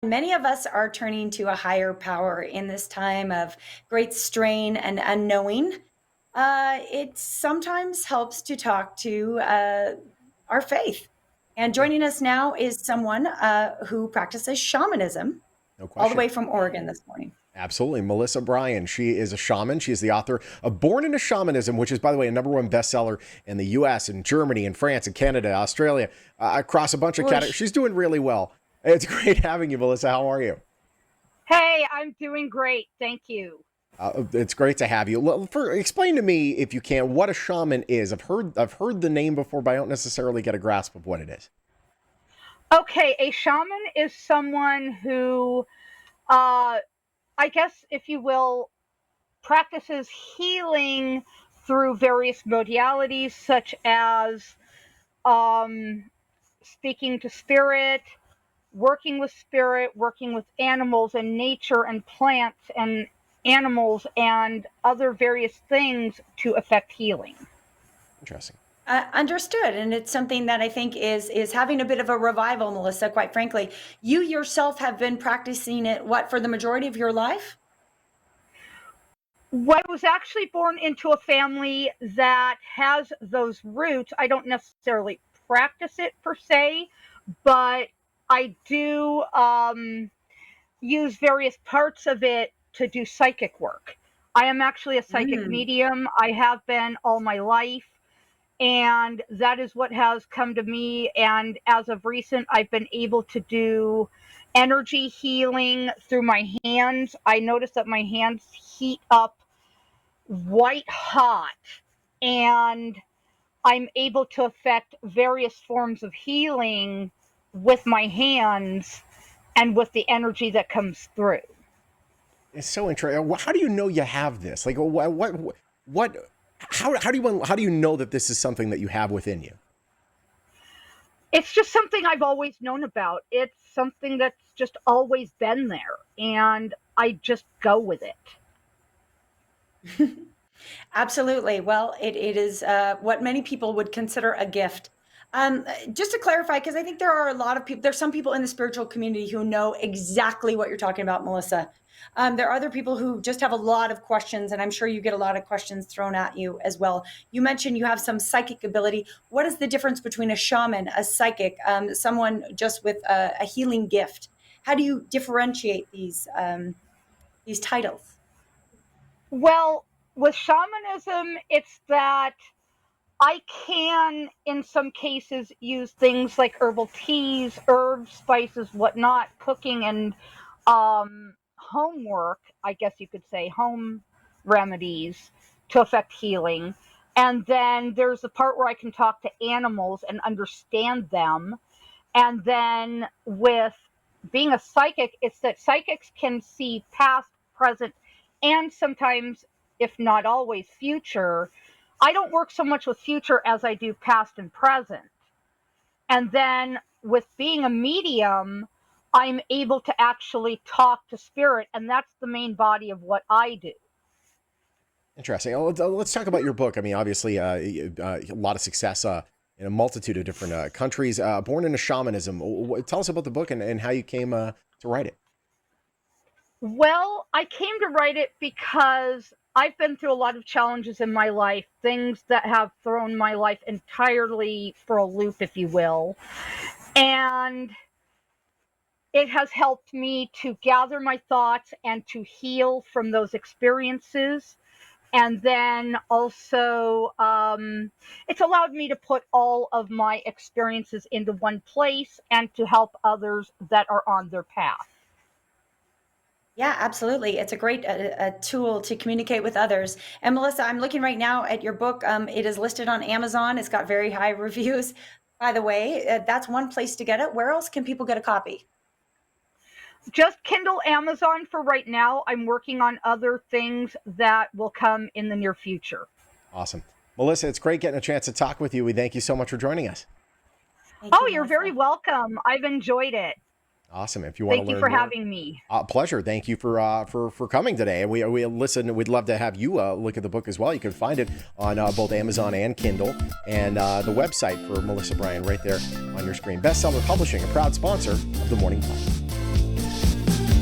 Many of us are turning to a higher power in this time of great strain and unknowing. It sometimes helps to talk to our faith. And Yeah, joining us now is someone who practices shamanism, no all the question. way from Oregon this morning. Absolutely. Melissa Bryan. She is a shaman. She is the author of Born into Shamanism, which is, by the way, a #1 bestseller in the US and Germany and France and Canada, Australia, across a bunch of categories. Whoosh. She's doing really well. It's great having you, Melissa. How are you? Hey, I'm doing great. Thank you. It's great to have you. Explain to me, if you can, what a shaman is. I've heard the name before, but I don't necessarily get a grasp of what it is. Okay, a shaman is someone who, uh, I guess, if you will, practices healing through various modalities, such as um, speaking to spirit, working with animals and nature and plants and animals and other various things to effect healing. Interesting. Understood, and it's something that I think is having a bit of a revival, Melissa. Quite frankly, you yourself have been practicing it what for the majority of your life? I was actually born into a family that has those roots. I don't necessarily practice it per se, but I do use various parts of it to do psychic work. I am actually a psychic Mm. medium. I have been all my life, and that is what has come to me. And as of recent, I've been able to do energy healing through my hands. I notice that my hands heat up white hot, and I'm able to affect various forms of healing with my hands and with the energy that comes through. It's so interesting. How do you know you have this? Like, what how do you know that this is something that you have within you? It's just something I've always known about. It's something that's just always been there, and I just go with it. Absolutely. Well, it is what many people would consider a gift. Just to clarify, because I think there are a lot of people, there's some people in the spiritual community who know exactly what you're talking about, Melissa. There are other people who just have a lot of questions, and I'm sure you get a lot of questions thrown at you as well. You mentioned you have some psychic ability. What is the difference between a shaman, a psychic, someone just with a healing gift? How do you differentiate these titles? Well, with shamanism, it's that I can, in some cases, use things like herbal teas, herbs, spices, whatnot, cooking, and homework, I guess you could say, home remedies to affect healing. And then there's the part where I can talk to animals and understand them. And then with being a psychic, it's that psychics can see past, present, and sometimes, if not always, future. I don't work so much with future as I do past and present. And then with being a medium, I'm able to actually talk to spirit, and that's the main body of what I do. Interesting. Let's talk about your book. I mean, obviously, a lot of success in a multitude of different countries. Born into Shamanism. Tell us about the book and how you came to write it. Well, I came to write it because I've been through a lot of challenges in my life, things that have thrown my life entirely for a loop, if you will. And it has helped me to gather my thoughts and to heal from those experiences. And then also, it's allowed me to put all of my experiences into one place and to help others that are on their path. Yeah, absolutely. It's a great a tool to communicate with others. And Melissa, I'm looking right now at your book. It is listed on Amazon. It's got very high reviews. By the way, that's one place to get it. Where else can people get a copy? Just Kindle Amazon for right now. I'm working on other things that will come in the near future. Awesome. Melissa, it's great getting a chance to talk with you. We thank you so much for joining us. Thank Oh, you, you're very Melissa. welcome. I've enjoyed it. Awesome. If you want to Thank you learn for more, having me. pleasure. Thank you for coming today. And we listen. We'd love to have you look at the book as well. You can find it on both Amazon and Kindle, and the website for Melissa Bryan right there on your screen. Bestseller Publishing, a proud sponsor of the Morning Call.